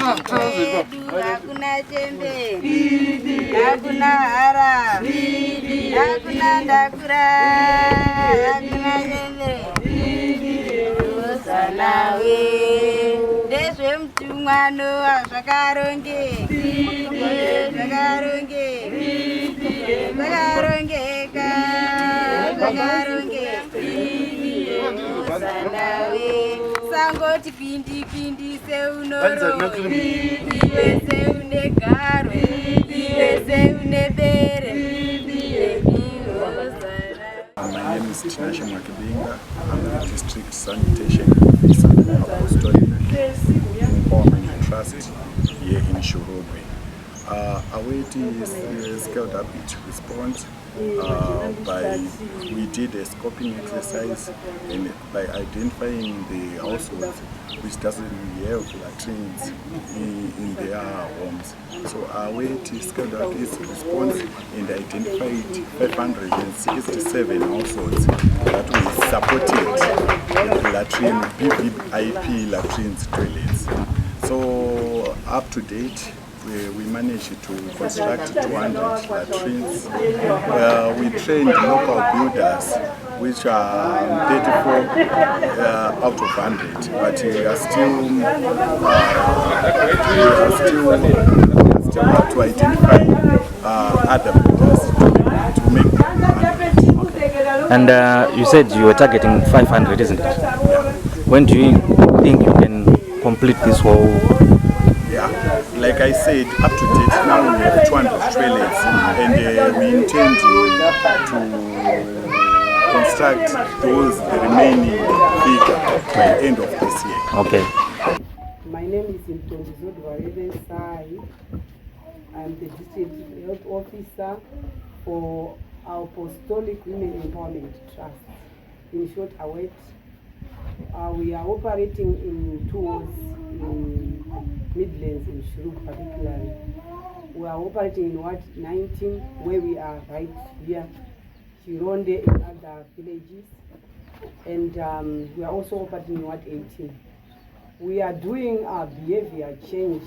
Hakuna chembe, hakuna hara, hakuna ndakura, hakuna chembe. Salawe, ndezve mutumwano zvakaronge, zvakarongeka, zvakaronge. Salawe, sangoti pindi seunoro, iwe seune garo, iwe seune bere. My name is Tinashe Mwakibinga. I'm the District Sanitation Officer of Apostolic Empowerment Trust here in Shorobwe. Await scaled up its response we did a scoping exercise and by identifying the households which doesn't have latrines in their homes. So Await scaled up its response and identified 567 households that we supported with latrine, BVIP latrines toilets. So up to date, we managed to construct 200 latrines. We trained local builders, which are 34 out of 100, but we are still have to identify other builders to make 100. And you said you were targeting 500, isn't it? Yeah. When do you think you can complete this whole? Like I said, up to date now we have 200 toilets and we intend to construct the remaining figure by the end of this year. Okay. My name is Sai. I'm the District Health Officer for our Apostolic Women Empowerment Trust. In short, Await. We are operating in 2 wards in Midlands, in Shuruk particularly. We are operating in Ward 19, where we are right here, Chironde and other villages. And we are also operating in Ward 18. We are doing a behavior change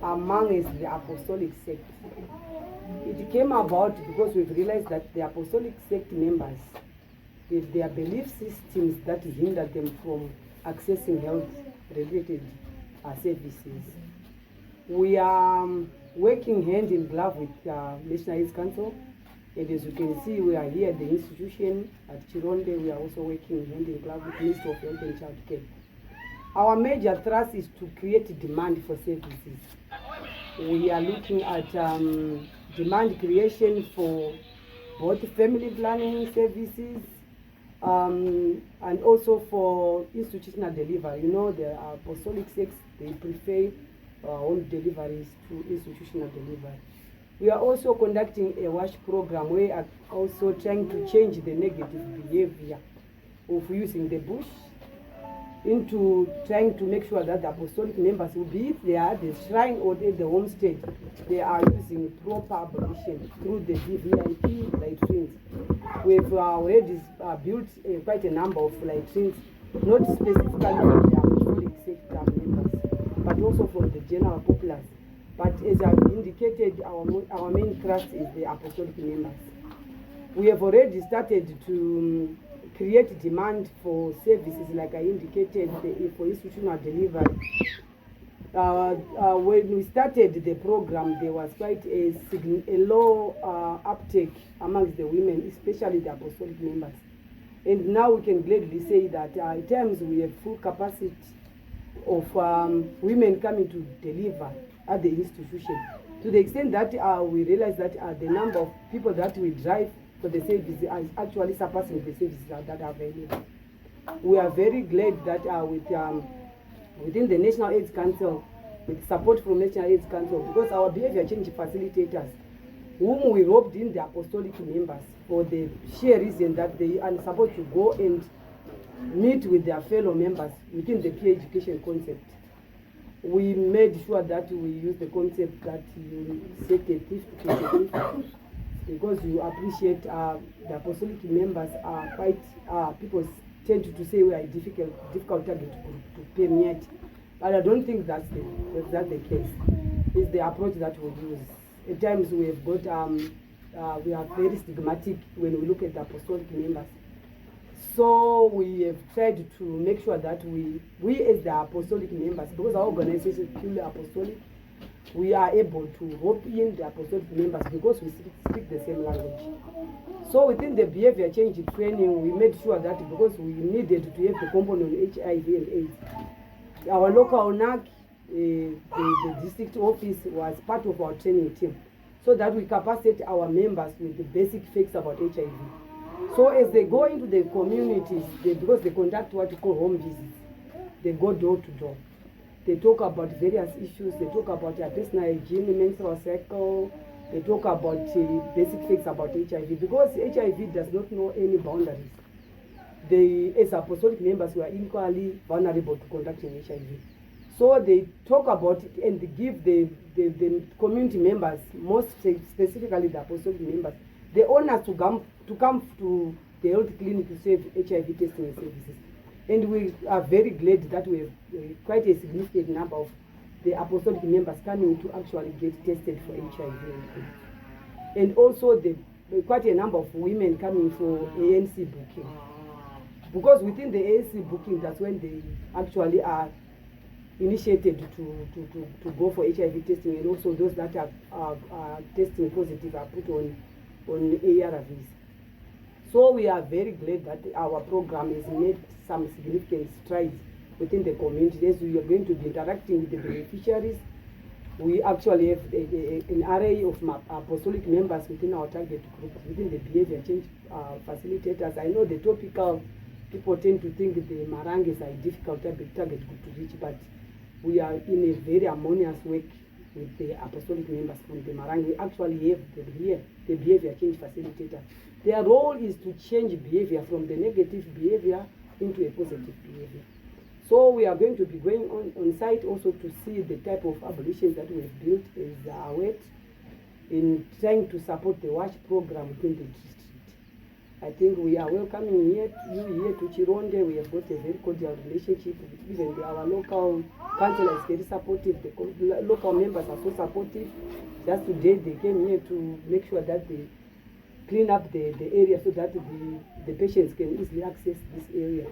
amongst the apostolic sect. It came about because we've realized that the apostolic sect members, with their belief systems that hinder them from accessing health-related services. We are working hand in glove with National AIDS Council, and as you can see, we are here at the institution at Chironde. We are also working hand in glove with the Ministry of Health and Child Care. Our major thrust is to create demand for services. We are looking at demand creation for both family planning services, and also for institutional delivery. You know, the apostolic sects, they prefer home deliveries to institutional delivery. We are also conducting a WASH program where we are also trying to change the negative behavior of using the bush into trying to make sure that the apostolic members will be they are at the shrine or at the homestead, they are using proper abolition through the VIP latrines. We've already built quite a number of latrines, not specifically for the apostolic sector members, but also for the general populace. But as I've indicated, our main thrust is the apostolic members. We have already started to create demand for services, like I indicated, for institutional delivery. When we started the program, there was quite a low uptake amongst the women, especially the apostolic members. And now we can gladly say that at times we have full capacity of women coming to deliver at the institution, to the extent that we realize that the number of people that we drive for the service is actually surpassing the services that are available. We are very glad that within the National AIDS Council, with support from National AIDS Council, because our behavior change facilitators, whom we roped in the apostolic members for the sheer reason that they are supposed to go and meet with their fellow members within the peer education concept. We made sure that we use the concept that you set a thief to catch a thief, because you appreciate the apostolic members are quite, people tend to say we are a difficult target to permeate. But I don't think that's the case. It's the approach that we use. At times we have got we are very stigmatic when we look at the apostolic members. So we have tried to make sure that we as the apostolic members, because our organization is purely apostolic, we are able to rope in the apostolic members because we speak the same language. So within the behavior change training, we made sure that because we needed to have the component on HIV and AIDS, our local NAC, the district office was part of our training team, so that we capacitate our members with the basic facts about HIV. So as they go into the communities, because they conduct what we call home visits, they go door to door. They talk about various issues. They talk about their personal hygiene, menstrual cycle. They talk about basic facts about HIV, because HIV does not know any boundaries. They, as apostolic members, were equally vulnerable to contracting HIV. So they talk about it and they give the community members, most specifically the apostolic members, the honor to come to the health clinic to serve HIV testing services. And we are very glad that we have quite a significant number of the apostolic members coming to actually get tested for HIV. And also quite a number of women coming for ANC booking. Because within the ANC booking, that's when they actually are initiated to go for HIV testing, and also those that are testing positive are put on ARVs. So we are very glad that our program has made some significant strides within the community. As we are going to be interacting with the beneficiaries, we actually have an array of apostolic members within our target group, within the behavior change facilitators. I know the topical people tend to think the Maranges are a difficult target group to reach, but we are in a very harmonious work with the apostolic members from the Marangi. We actually have the behavior change facilitator. Their role is to change behavior from the negative behavior into a positive behavior. So we are going to be going on site also to see the type of abolitions that we have built as our weight in trying to support the WASH program within the district. I think we are welcoming you here to Chironde. We have got a very cordial relationship with even our local councillor is very supportive. The local members are so supportive. Just today they came here to make sure that they clean up the area so that the patients can easily access this area.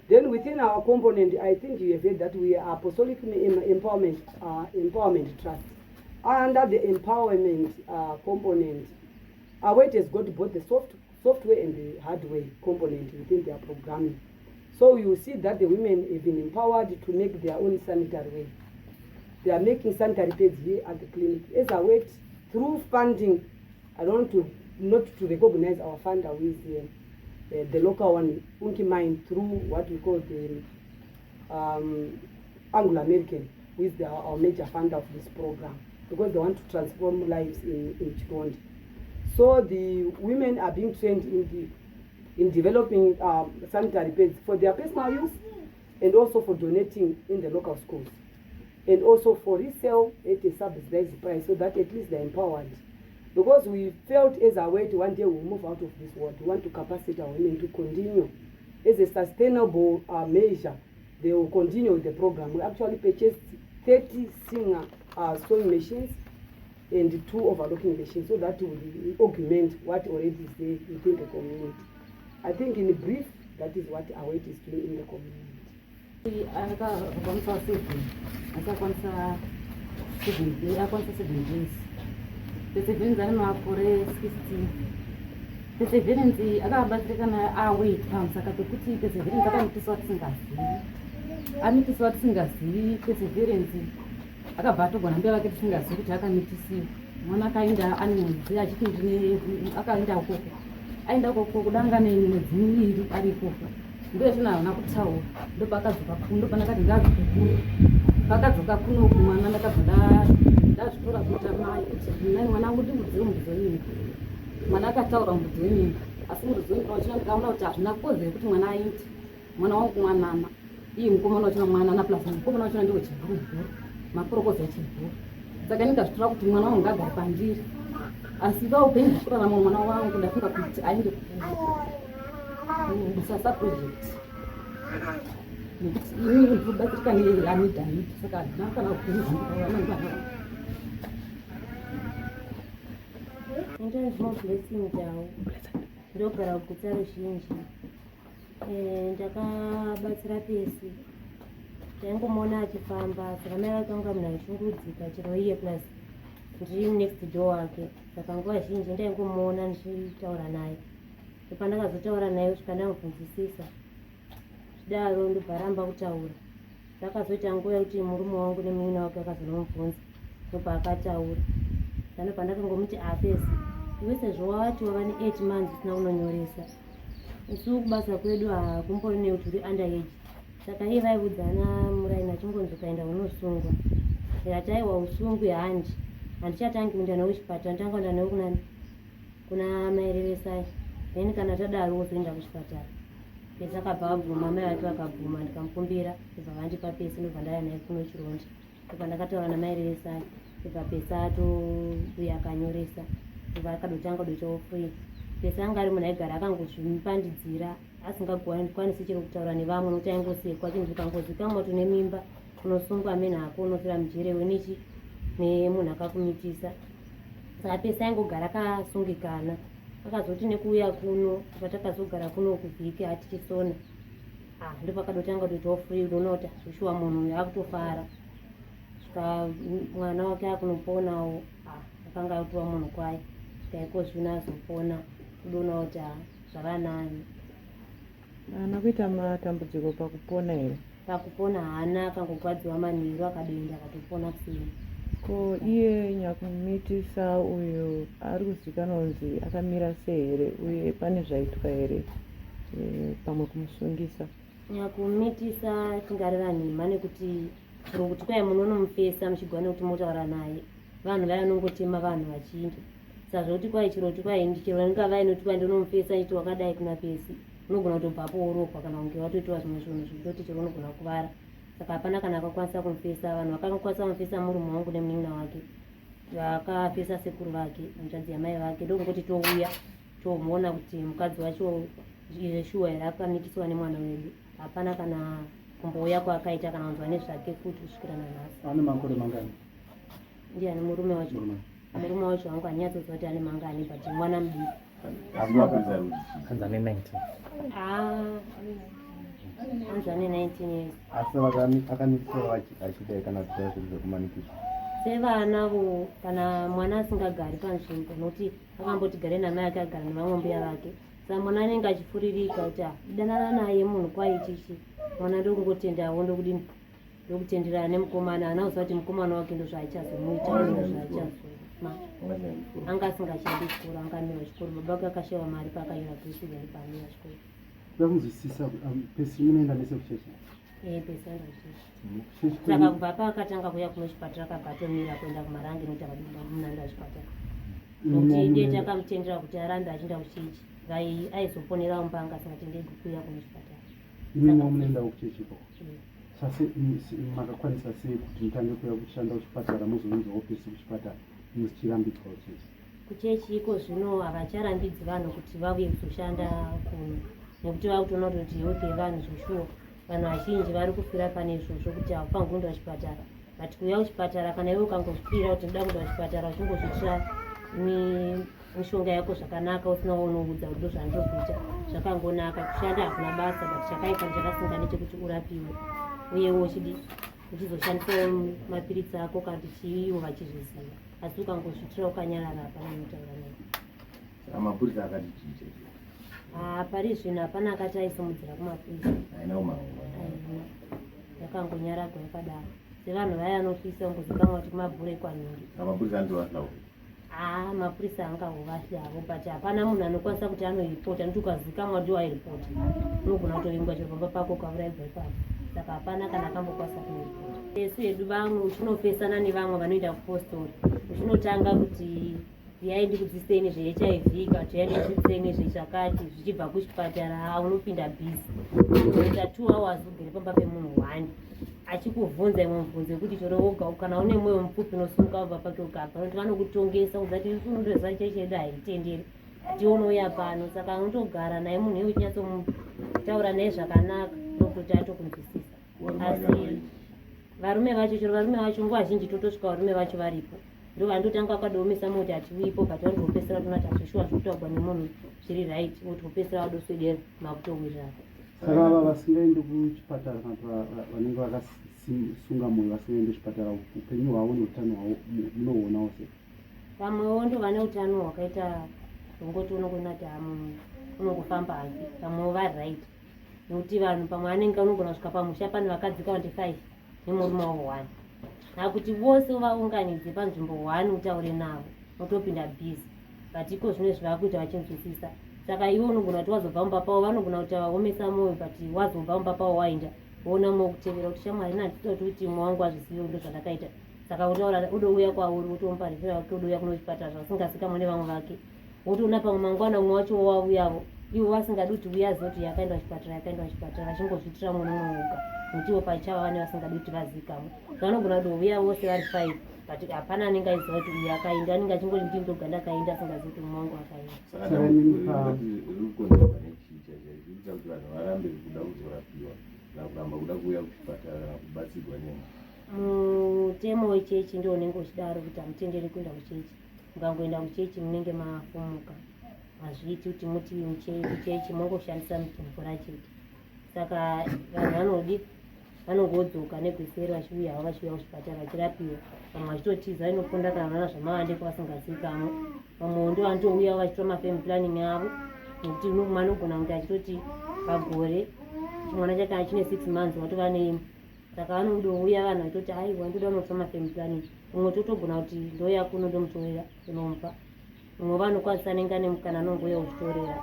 Then within our component, I think you have heard that we are Apostolic Empowerment Trust. Under the empowerment component, our weight has got both the software and the hardware component within their programming. So you see that the women have been empowered to make their own sanitary ware. They are making sanitary pads here at the clinic. As a weight, through funding, I don't want to not to recognize our funder with the local one, Madzimai, through what we call the Anglo-American, who is our major funder of this program, because they want to transform lives in Chironde. So the women are being trained in developing sanitary pads for their personal use and also for donating in the local schools, and also for resale at a subsidized price, so that at least they're empowered. Because we felt as a way to one day we'll move out of this world. We want to capacitate our women to continue as a sustainable measure. They will continue with the program. We actually purchased 30 Singer sewing machines and 2 overlocking machines, so that will augment what already is there within the community. I think in brief, that is what our weight is doing in the community. Perseverance ari makore 16. Perseverance akabatsirikana aweight pamusaka pekuti perseverance akamitiswa tisingazivi. Amitiswa tisingazivi perseverance akabva atogona mbeva vake tisingazivi kuti akamitisiwa. Mwana akaenda ane mwedzi achiti akaenda ukoko. Aenda ukoko kudanga nemwedzi 2 ari ikoko. Ndozvino havana kutaura. Ndopakadzoka kuno panakati ngazvoke kuno. Pakadzoka kuno kumwana ndakabva ndazvitora kuita mai kuti nai mwana wangu ndimudziwe mudzoini. Mwana akataura mudzoini, asi mudzoini pachina ndikaona kuti hazvina kukodzera kuti mwana aite. Mwana wangu mwanana, iye mukomana wachina mwanana plus mukomana wachina ndiwe chibhuru, maporokoza echibhuru. Saka ndikazvitora kuti mwana wangu ngagare pandiri. Asi paupenyu zvikurarama mwana wangu ndafunga kuti aende kusasa project. nekuti inini ndinobatsirika neamidhamidi saka ndinakana kukurudzira. Ndinonzwa blessing dzavo ndogara kuguta ruzhinji. Ndakabatsira pesi ndaingomuona achifamba saka mai vakanga munhu achishungurudzika chero iye plus ndiri next door wake saka nguva zhinji ndaingomuona ndichitaura naye. Pandakazotaura naye kusvika ndamubvunzisisa zvidaro ndobva ramba kutaura. Zvakazoita nguva yekuti murume wangu nemunin'a wake akazonomubvunza ndobva akataura. Ndandobva ndakangomuti apesi iwe sezvo wavati wava ne8 months usina kunonyoresa isu kubasa kwedu hakumbori nekuti uri underage. Saka iye vaiudzana muraini achingonzi ukaenda unosungwa. Ndikati aiwa usungwi hanji handichatangi kuenda newe kuchipatara ndangoenda newe kuna maerevesai then kana tadaro wozoenda kuchipatara. Pesi akabva abvuma mai vake vakabvuma ndikamukumbira ndobva vandipa pesi ndobva ndaya naye kuno Chironda. Ndobva ndakataura naMaerevesai ndobva pesi atouya akanyoresa ndobva akadotanga doitawo free. Pesi anga ari munhu aigara akangozvipandidzira asingakwanisi chero kutaura nevamwe nokuti aingosekwa chinhu chikangozikamwa kuti nemimba unosungwa menhako unofira mujere wenichi nemunhu akakumitisa. Saka pesi aingogara akasungikana. Akazoti nekuuya kuno patakazogara kuno kuvhiki hatichisona ndopakadotanga kutoitawo free. Unonota zvishuwa munhu akutofara saka mwana wake akunoponawo akanga atova munhu kwaye sikaiko zvino azopona kudoona kuti zvava nani. Haana kuita matambudziko pakupona here? Pakupona haana, akangogwadziwa manheru akadoenda akatopona kusini. Ko iye Nyakumitisa uyo ari kuzikanwa kunzi akamira sei here uye pane zvaitwa here pamwe kumusungisa? Nyakumitisa tingareva nhema nekuti chero kuti kwai munonomufesa muchigwana kuti motaura naye vanhu vanongotema vanhu vachinda. Sazvoti kwai chero kuti kwai ndichero ndingava inoti kwai ndinomufesa iti wakadai kuna pesi unogona kutobvapo worokwa kana kunge watoitiwa zvimwe zvinhu zvekutoti chero unogona kuvara. Saka hapana kana akakwanisa kumufesa. Vanhu vakakwanisa kumufesa murume wangu nemunin'a wake vakafesa sekuru vake hanzvadzi yamai vake ndokungoti touya tomuona kuti mukadzi wacho shuwa here akamitiswa nemwana wedu. Hapana kana kumbouya kwaakaita kana kunzwa nezvake futi kusvikira nanhasi. Ane makore mangani? Ndiani murume wacho? Murume wacho wangu hanyatsodza kuti ane mangani but mwana mudiki. Anzane 19. Anzane 19 years. Asi akamitiswa achidai kana kuita zvinhu zvekumanikisa? Sevanavo kana mwana asingagari panzvimbo nokuti akamboti gare namai ake agara nevamwe mbuya vake. Saka mwana anenge achifuririka kuti danana naye munhu kwaichichi mwana ndokungotendawo ndokudini ndokutenderana nemukomana. Haana kuziva kuti mukomana wake ndozvaaichazomuita ndozvaaichazoma. Anga asingachadi chikoro angamira chikoro. Baba vake akashayiwa mari paakaenda president paamira chikoro. Ndakunzwisisa pesi munoenda nese kuchechi? Pesi aenda kuchechi. Saka kubva paakatanga kuuya kuno chipatara akabatomira kuenda kumarangi nokuti akadida munanda chipatara. Nokuti ndiye takamutendera kuti arambe achienda kuchechi. Aizoponera mumbanga asingatendegi kuuya kuno chipatara. Imwe munoendawo kuchechi ko? Sase makakwanisa sei kuti mutange kuuya kushanda kuchipatara muzounzawo pesi kuchipatara muchirambidzwa kuchechi? Kuchechi iko zvino havacharambidzi vanhu kuti vauye kuzoshanda kuno nekuti vakutoona kuti hope yevanhu zvoshuwa. Vanhu vazhinji vari kufira pane izvozvo kuti haufaniri kuenda kuchipatara. But kuuya kuchipatara kana iwe ukangozvipira kuti ndoda kuenda kuchipatara uchingozvitira mishonga yako zvakanaka usina unoudza kuti ndozvandokuita zvakangonaka. Kushanda hakuna basa but chakaipa chakasinga nechekuti urapiwe uyewo uchizoshandisawo mapiritsi ako kandi chiiwo vachizviziva. Asi ukangozvitira ukanyarara hapana unotaura naye. Mapurisa akati chiite pari zvino hapana akati aisimudzira kumapurisa. Yakangonyaragwa yakadaro sevanhu vaya anofisa kungozikamwa kuti kumabhure kwanhingi. Mapurisa andovahlawo? Mapurisa angahovahlyavo but hapana munhu anokwanisa kuti anoripota nokuti ukazikamwa ndiwo airipota unogona kutovingwa chero pamba pako ukauraibva ipapo. Saka hapana kana akambokwanisa kunoripota. Esu hedu vamwe uchinofesana nevamwe vanoenda kupostori uchinotanga kuti yaindi kudziseni zveHIV kana kuti yaindi kudziseni zvezvakati zvichibva kuchipatara unopinda bhizi unoita 2 hours ugere pamba pemunhu 1 achikuvhunza imwe mubvunzo yekuti chero woga kana une mwoyo mupfupi unosumuka ubva pake ukabva nokuti vanokutongesa kuza kuti unondoziva chechi yedu haitenderi hationouya pano. Saka unotogara naye munhu iwe uchinyatsotaura naye zvakanaka ndokutoti atokunzwisisa. asi varume vacho chero varume vacho nguva zhinji totosvika varume vacho varipo ndo vandotanga vakadomesa moti hatiuipo but vandopedzisira tonati hatishuwa zvekutaurwa nemunhu zviri right votopedzisira vadoswedera makutowirira saka vava vasingaendi kuchipatara kana vanenge vakasunga mwoyo vasingaendi kuchipatara upenyu hwavo neutano hwavo munohuonawo sei? vamwewo ndo vane utano hwakaita zvongoti unogona kuti unongofamba hake vamwewo vari right nokuti vanhu pamwe anenge anogona kusvika pamusha pane vakadzi 25 nemurume wavo 1 nakuti vose vaunganidze panzvimbo 1 utaure navo utopinda bhizi but iko zvino zvivakuita vachinzwisisa saka iwe unogona kuti wazobva mumba pavo vanogona kuti vaomesa mwoyo but wazobva mumba pavo waenda woona mokutevera kuti shamwari natitoti kuti mwe wangu wazvisiyo ndo zvandakaita saka utaura udouya kwauri wotomupa rifera wake udouya kuno chipatara zvasingazikamwe nevamwe vake wotoona pamwe mangwana umwe wacho wauyavo ivo vasingadi kuti uyazive kuti yakaenda kuchipatara vachingozvitira mwe nomwoga netivo pachava vane vasingadi kuti vazikamwe vanogona kuti uya vose vari 5 but hapana anenge aiziva kuti uyu akaenda anenge achingoti ndini ndoga ndakaenda asingazivi kuti mumwe wangu akaenda rikukonzerwa nechicha chaizviita kuti vanhu varambe kuda kuzorapiwa kana kuramba kuda kuuya kuchipatara kana kubatsirwa nemwe mutemo wechechi ndio unenge uchidaro kuti hamutenderi kuenda kuchechi mukangoenda kuchechi munenge mafumuka hazviiti kuti muti kuchechi mongoshandisa mvura chete saka vanhu vanongodzoka negweseri vachiuya havo vachiuya kuchipatara vachirapiwa vamwe vachitotiza inofonda kana vana zvamavandeko vasingazikamwe vamwewo ndo vanotouya vachitora mafamily planning avo nekuti manogona kunge achitoti pagore chimwana chake chine 6 months watova neimwe saka vanodouya vanhu vachitoti aiwa ndoda unotora mafamily planning umwe totogona kuti ndo yako unondomutorera unomupa umwe vanokwanisa nenga nemukana anongouya kuchitorera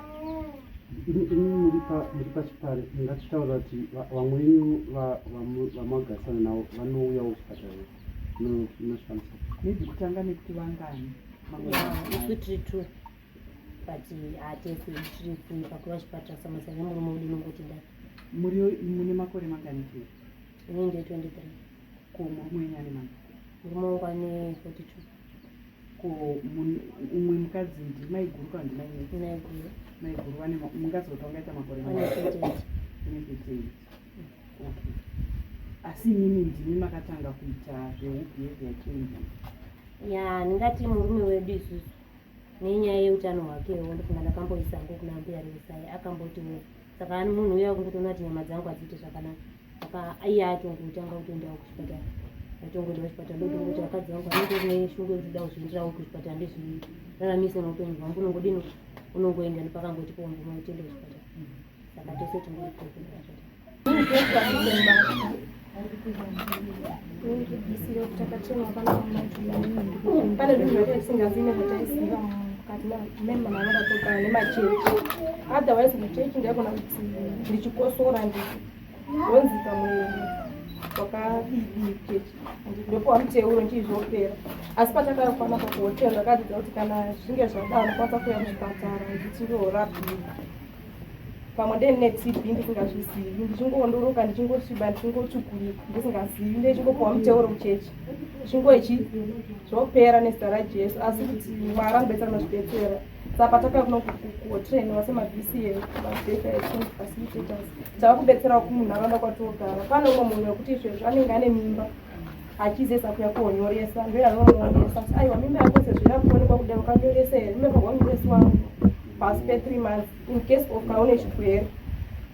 muri pachipare ngatichitaura kuti vamwenyu vamagarisana navo vanouyawo kuchipatara inoshamisa maybe kutanga nekuti vangani isu tiri 2 but hatesi tiri 3 pakuva chipatara samasa nemurume udu nongoti ndati mune makore mangani kii inenge 23 murume wenyu ane manga murume wangu ane 42 umwe mukadzi ndimaiguru kana ndimaiguru naiguru mungadzi kuti wangaita makore ane 28 okay asi imimi ndimi makatanga kuita zvebehavior change ya ndingati murume wedu isusu nenyaya yeutano hwakewo ndofunga ndakamboisango kuna mbuya revesai akambotiwo saka ani munhu uya kungotoona kuti nyama dzangu hadziite zvakanaka saka aiye atongotanga kutoendawo kuchipatara atongoendawo kuchipatara ndotongokuti vakadzi vangu vanenge neshungu yekuti da kuzviindirawo kuchipatara ndezviraramise noupenyu hwangu unongodini unongoenda nepakangoti pomboma utende kuchipatara saka tose tingori pane zvinhu zvake tisingazivi nezvataiziva mukati memanavanatogara nemachechi otherwise muchechi ndaigona kuti ndichikosora ndonzika mwiri wakadii chechi ndopuwa muteuro ndichizopera asi patakakwana pakuhotera ndakadzidza kuti kana zvinge zvadaro ndokwanisa kuuya kuchipatara ndichindorapiwa pamwe ndine TB ndisingazvizivi ndichingondoroka ndichingosviba ndichingotsvukurika ndisingazivi ndichingopuwa muteuro muchechi chingoichi zvopera nezita raJesu asi kuti Mwari anobetsera mazvibetsera saka patakakuno kutrainiwa semabCA mabasic facilitators tava kubetserawo kumunharaunda kwatinogara pane umwe munhu wekuti izvezvo anenge ane mimba achizesa kuya kuonyoresa ndoya anomuonesa asi aiwa mimba yako sezvo yakuonekwa kudai ukanyoresa here mimba kwaunyoresi wangu pasi pe3 months in case of kaune chirwere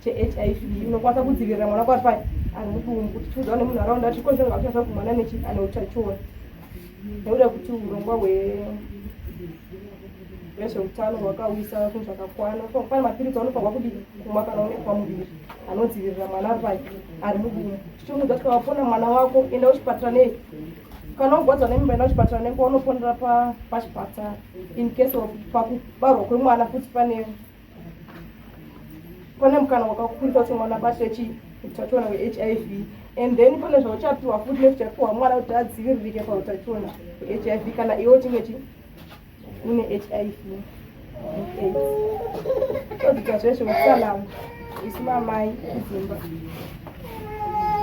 cheHIV unokwanisa kudzivirira mwana kwati pai ari mudumbu kuti chiudzawo nemunharaunda kuti konzerwa kuchasa kumwana ane utachiona nekuda kuti urongwa hwezveutano hwakawisa zvinhu zvakakwana pane mapiritsi anofanirwa kudi kumwa kana unekwa muviri anodzivirira mwana ari mudumbu tichiudza kuti wapona mwana wako enda kuchipatara nei kana ugwadzwa nemimba enda kuchipatara nenguva unoponera pachipatara in case of pakubarwa kwemwana futi pane mukana wakakurisa kuti mwana abatire utachiona hweHIV and then pane zvauchapiwa futi nezvichapiwa mwana kuti adziviririke pautachiona hweHIV kana iwe uchinge une HIV todzita zvezveutsanana isu mamai kuzimba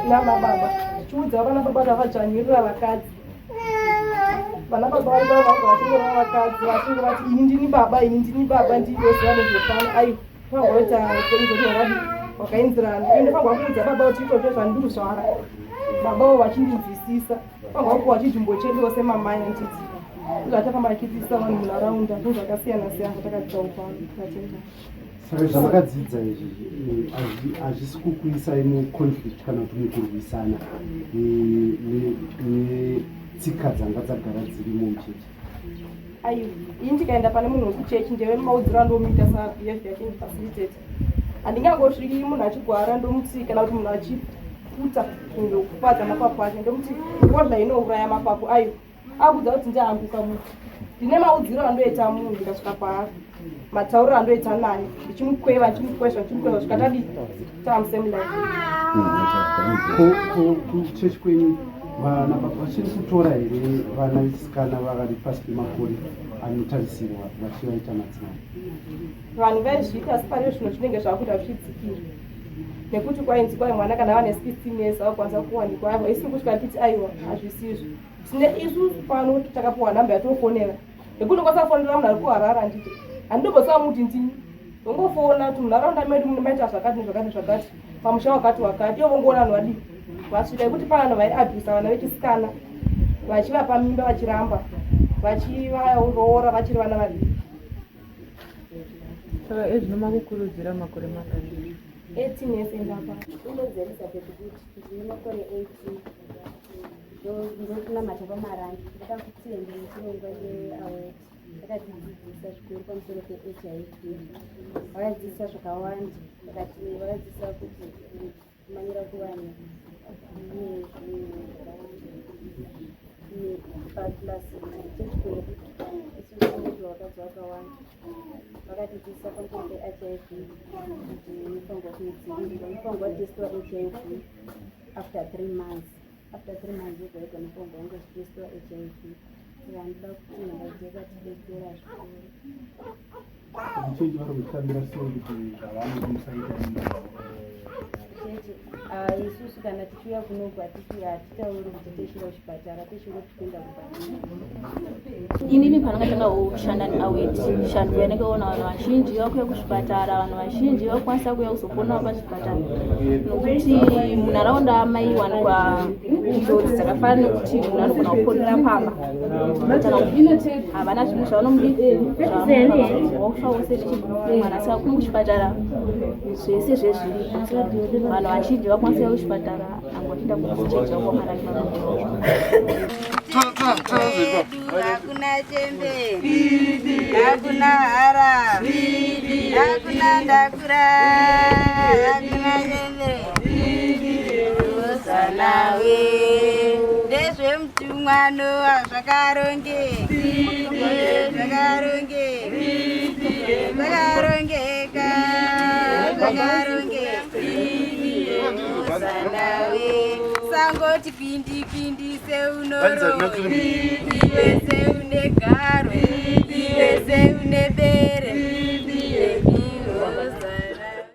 namababa tichiudza vana baba vakadzvanyirira vakadzi vana baba vari baba vangu vachingorava vakadzi vachinge vati ini ndini baba ndivoziva nezvepano ai pangoita izvozvo zvakadi wakainzirana ende pangwa kuudza baba kuti ito zvezvandiri zvara babawo vachindinzwisisa pangwa kuwa vachidzimbochediwo semamai anditi zvatakamakitisa vanhu munharaunda zvinhu zvakasiyana siyana zvatakaita upano tatenda. Saka zvavakadzidza izvi hazvisi kukuisai muconflict kana kuti mukurwisana netsika dzanga dzagara dzirimo muchechi? Aiwa, ini ndikaenda pane munhu wekuchechi ndeve maudziro ndomuita sabehavior yachindifacilitate. Handingangosviki munhu achigwara ndomuti kana kuti munhu achiputa zvinhu kufadza mapapu ake ndomuti ngodla inouraya mapapu aiwa. Akudza kuti ndihambuka muti ndine maudziro andoita munhu ndikasvika paari matauriro andoita naye ndichimukweva ndichimukwezva zvikatadi tamusemulai. Kuchechi kwenyu vana vachiri kutora here vana vechisikana vari pasi pemakore anotarisirwa vachivaita madzimai? Vanhu vaizviita asi pariyo zvino zvinenge zvakuda zvichidzikira nekuti kwainzi kwai mwana kana vane 16 years akwanisa kuwanikwa aiwa isiri kusvika titi aiwa hazvisizvo sine isusu pano takapiwa nhamba yatofonera nekuti ukwanisa kufonera munhu ari kuharara nditi handinombosava muti ndini vongofona kuti munharaunda medu munomaita zvakati nezvakati pamusha wakati iyo vongoona vanhu vadii vasvika kuti pana vanhu vaiabhusa vana vechisikana vachivapa mimba vachiramba vachivaroora vachiri vana vadii. Saka ezvino makukurudzira makore makadii? 18 years endapa. Inonzi Elizabeth kuti ndine makore 18 ndokunamata pamarangi ndakakutenda chirongwa cheaweti vakadzidzisa zvikuru pamusoro peHIV vakadzidzisa zvakawanda vakadzidzisa kuti kumanyira kuvanhu nepaklasi chechikwedu isusuedu vakadzi vakawanda vakatidzisa pamusoro peHIV kuti mufango kudzivirira mufango watesitwa HIV after 3 months yega yega mufango wange uchitesitwa HIV vandoda kuti nhamba dzekatidetsera zvikuru. Muchechi vari kutambira sei kuti zvavanomusaita isusu kana tichiuya kunoku hatitauri kuti tichira kuchipatara tichingotipinda kubva. Inini pandakatanga kushanda neaweti shando yanakaona vanhu vazhinji vakuya kuzvipatara vanhu vazhinji vakwanisa kuya kuzoponawo pachipatara nokuti munharaunda amaiwanikwa njodzi dzakafanana nekuti munhu anogona kuponera pamba havana zvinhu zvavanomudivaufa wose tichimwana saka kuno kuchipatara zvese zvezviri vanhu vazhinji vakwanisa kuchipatara angotinda kuzichecha kuomaraki hakuna chembe hakuna hara hakuna ndakura hakuna chembe osanawe ndezvemutumwano zvakarongeka osanawe sangoti pindi seuno iwe seune